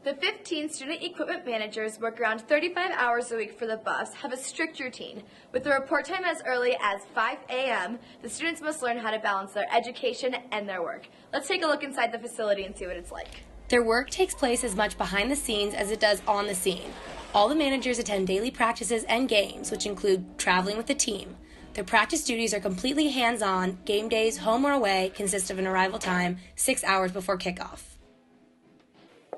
The 15 student equipment managers work around 35 hours a week for the bus, have a strict routine. With the report time as early as 5 a.m., the students must learn how to balance their education and their work. Let's take a look inside the facility and see what it's like. Their work takes place as much behind the scenes as it does on the scene. All the managers attend daily practices and games, which include traveling with the team. Their practice duties are completely hands-on. Game days, home or away, consist of an arrival time 6 hours before kickoff.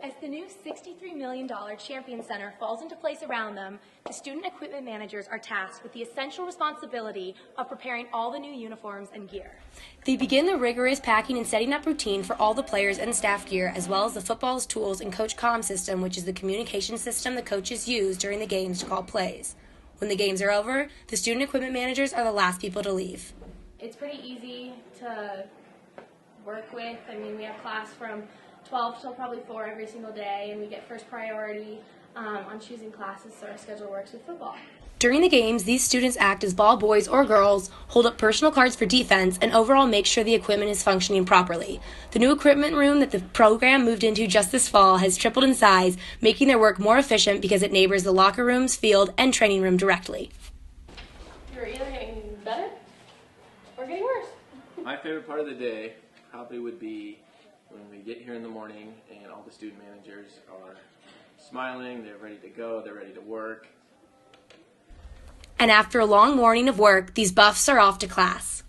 As the new $63 million Champion Center falls into place around them, the student equipment managers are tasked with the essential responsibility of preparing all the new uniforms and gear. They begin the rigorous packing and setting up routine for all the players and staff gear, as well as the football's tools and coach comm system, which is the communication system the coaches use during the games to call plays. When the games are over, the student equipment managers are the last people to leave. It's pretty easy to work with. I mean, we have class from 12 till probably 4 every single day, and we get first priority on choosing classes, so our schedule works with football. During the games, these students act as ball boys or girls, hold up personal cards for defense, and overall make sure the equipment is functioning properly. The new equipment room that the program moved into just this fall has tripled in size, making their work more efficient because it neighbors the locker rooms, field, and training room directly. You're either getting better or getting worse. My favorite part of the day probably would be when we get here in the morning and all the student managers are smiling, they're ready to go, they're ready to work. And after a long morning of work, these buffs are off to class.